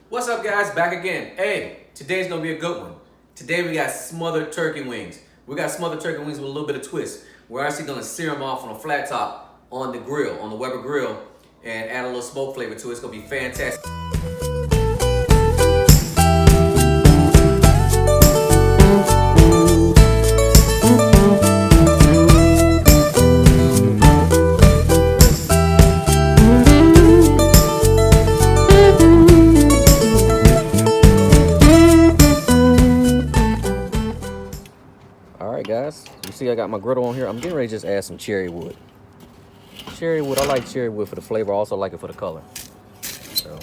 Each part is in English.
What's up, guys? Back again. Hey, today's gonna be a good one. Today we got smothered turkey wings. We got smothered turkey wings with a little bit of twist. We're actually gonna sear them off on a flat top on the grill, on the Weber grill, and add a little smoke flavor to it. It's gonna be fantastic. Alright guys, you see I got my griddle on here. I'm getting ready to just add some cherry wood. Cherry wood, I like cherry wood for the flavor. I also like it for the color. So, a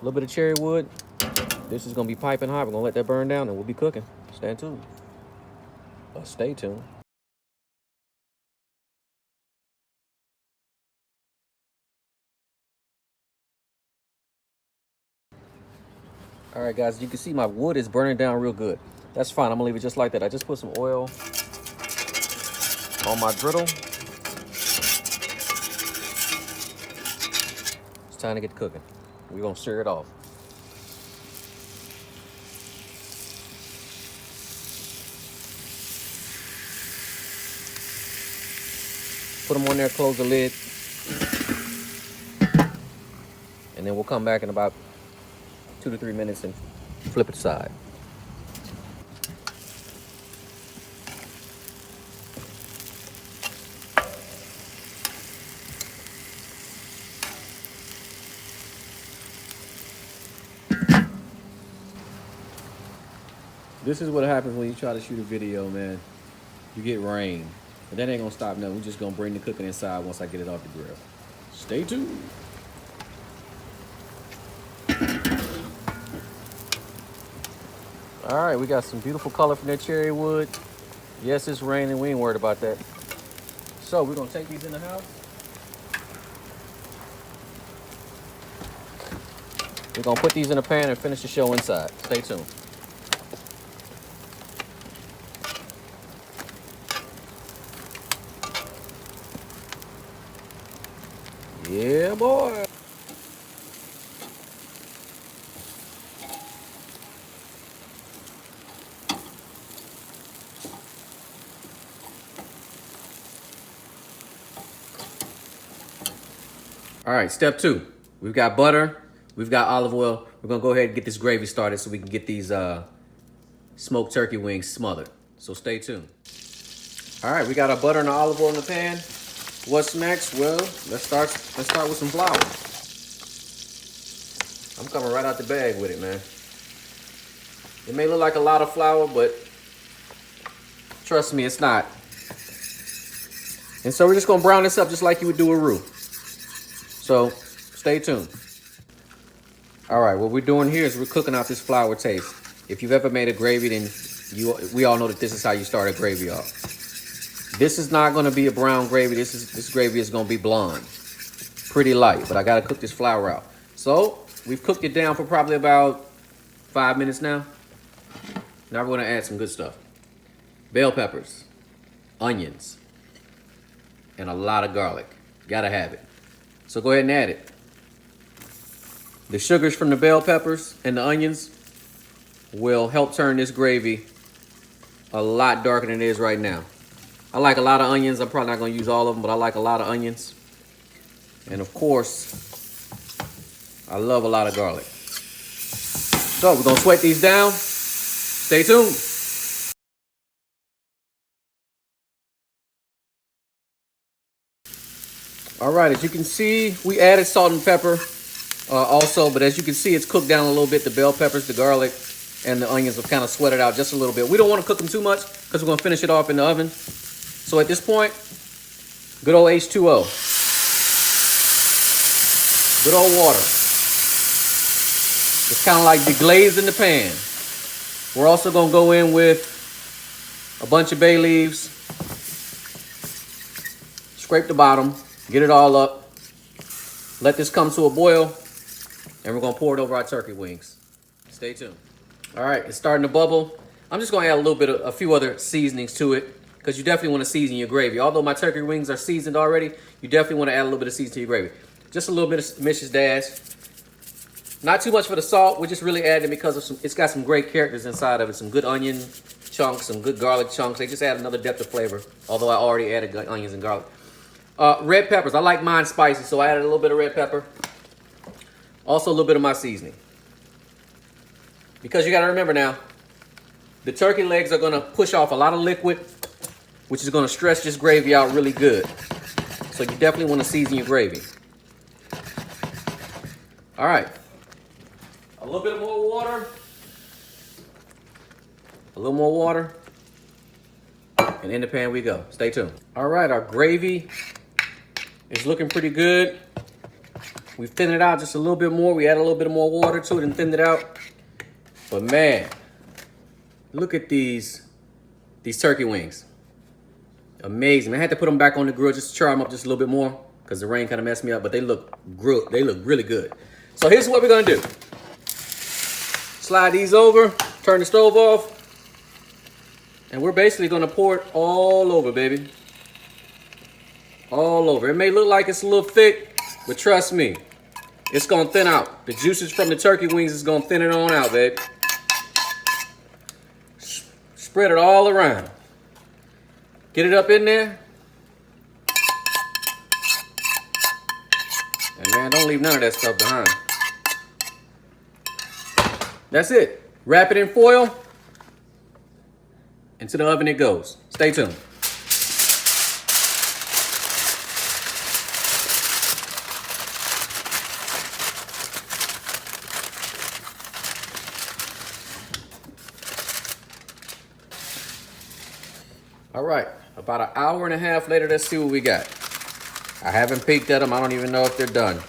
little bit of cherry wood. This is going to be piping hot. We're going to let that burn down and we'll be cooking. Stay tuned. Stay tuned. Alright guys, you can see my wood is burning down real good. That's fine. I'm going to leave it just like that. I just put some oil on my griddle. It's time to get cooking. We're going to sear it off. Put them on there, close the lid. And then we'll come back in about 2 to 3 minutes and flip it aside. This is what happens when you try to shoot a video, man. You get rain. But that ain't gonna stop nothing. We're just gonna bring the cooking inside once I get it off the grill. Stay tuned. All right, we got some beautiful color from that cherry wood. Yes, it's raining. We ain't worried about that. So we're gonna take these in the house. We're gonna put these in a pan and finish the show inside. Stay tuned. Yeah, boy. All right, step 2. We've got butter, we've got olive oil. We're gonna go ahead and get this gravy started so we can get these smoked turkey wings smothered. So stay tuned. All right, we got our butter and our olive oil in the pan. What's next? Well, let's start with some flour. I'm coming right out the bag with it, man. It may look like a lot of flour, but trust me, it's not. And so we're just gonna brown this up just like you would do a roux. So stay tuned. All right, what we're doing here is we're cooking out this flour taste. If you've ever made a gravy, then we all know that this is how you start a gravy off. This is not gonna be a brown gravy. This gravy is gonna be blonde. Pretty light, but I gotta cook this flour out. So we've cooked it down for probably about 5 minutes now. Now we're gonna add some good stuff. Bell peppers, onions, and a lot of garlic. Gotta have it. So go ahead and add it. The sugars from the bell peppers and the onions will help turn this gravy a lot darker than it is right now. I like a lot of onions. I'm probably not going to use all of them, but I like a lot of onions. And of course, I love a lot of garlic. So we're going to sweat these down. Stay tuned. All right, as you can see, we added salt and pepper also, but as you can see, it's cooked down a little bit. The bell peppers, the garlic, and the onions have kind of sweated out just a little bit. We don't want to cook them too much because we're going to finish it off in the oven. So at this point, good old H2O. Good old water. It's kind of like deglazed in the pan. We're also going to go in with a bunch of bay leaves. Scrape the bottom. Get it all up. Let this come to a boil. And we're going to pour it over our turkey wings. Stay tuned. All right, it's starting to bubble. I'm just going to add a little bit of a few other seasonings to it, because you definitely want to season your gravy. Although my turkey wings are seasoned already, you definitely want to add a little bit of seasoning to your gravy. Just a little bit of Mrs. Dash. Not too much for the salt. We're just really adding it because of it's got some great characters inside of it. Some good onion chunks, some good garlic chunks. They just add another depth of flavor, although I already added onions and garlic. Red peppers. I like mine spicy, so I added a little bit of red pepper. Also a little bit of my seasoning. Because you got to remember now, the turkey legs are going to push off a lot of liquid, which is going to stretch this gravy out really good. So you definitely want to season your gravy. All right. A little bit more water. A little more water. And in the pan we go. Stay tuned. All right, our gravy is looking pretty good. We thinned it out just a little bit more. We added a little bit more water to it and thinned it out. But man, look at these turkey wings. Amazing. I had to put them back on the grill just to char them up just a little bit more because the rain kind of messed me up, but they look really good. So here's what we're gonna do. Slide these over, turn the stove off, and we're basically gonna pour it all over, baby. All over. It may look like it's a little thick, but trust me, it's gonna thin out. The juices from the turkey wings is gonna thin it on out, baby. Spread it all around. Get it up in there. And man, don't leave none of that stuff behind. That's it. Wrap it in foil. Into the oven it goes. Stay tuned. All right, about an hour and a half later, let's see what we got. I haven't peeked at them. I don't even know if they're done.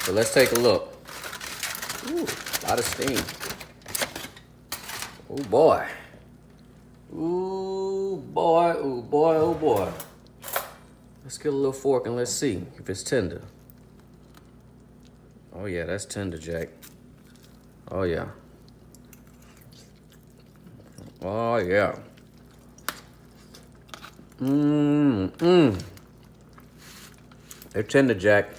So let's take a look. Ooh, a lot of steam. Oh boy. Ooh boy, oh boy, oh boy. Let's get a little fork and let's see if it's tender. Oh yeah, that's tender, Jack. Oh yeah. Oh yeah. They're tender, Jack.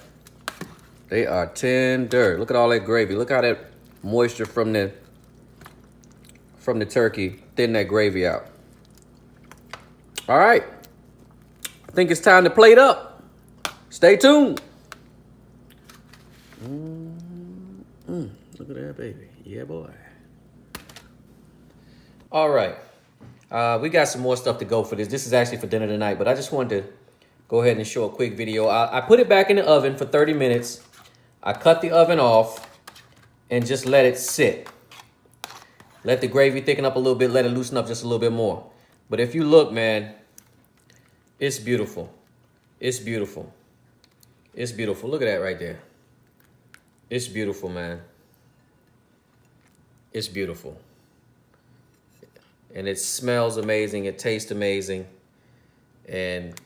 They are tender. Look at all that gravy. Look how that moisture from the turkey thin that gravy out. All right. I think it's time to plate up. Stay tuned. Look at that, baby. Yeah, boy. All right. We got some more stuff to go for this. This is actually for dinner tonight, but I just wanted to go ahead and show a quick video. I put it back in the oven for 30 minutes. I cut the oven off and just let it sit. Let the gravy thicken up a little bit. Let it loosen up just a little bit more. But if you look, man, it's beautiful. It's beautiful. It's beautiful. Look at that right there. It's beautiful, man. It's beautiful. And it smells amazing. It tastes amazing. And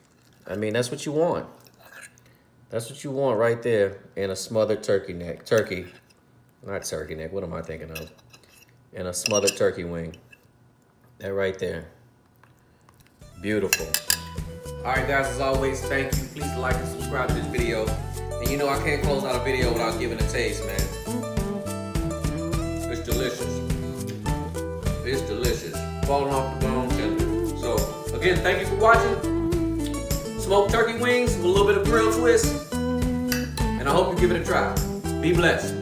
I mean, that's what you want. That's what you want right there in a smothered turkey neck. Not turkey neck. What am I thinking of? In a smothered turkey wing. That right there. Beautiful. All right, guys, as always, thank you. Please like and subscribe to this video. And you know I can't close out a video without giving a taste, man. It's delicious. It's delicious. Falling off the bone tender. So, again, thank you for watching. Smoked turkey wings with a little bit of grill twist. And I hope you give it a try. Be blessed.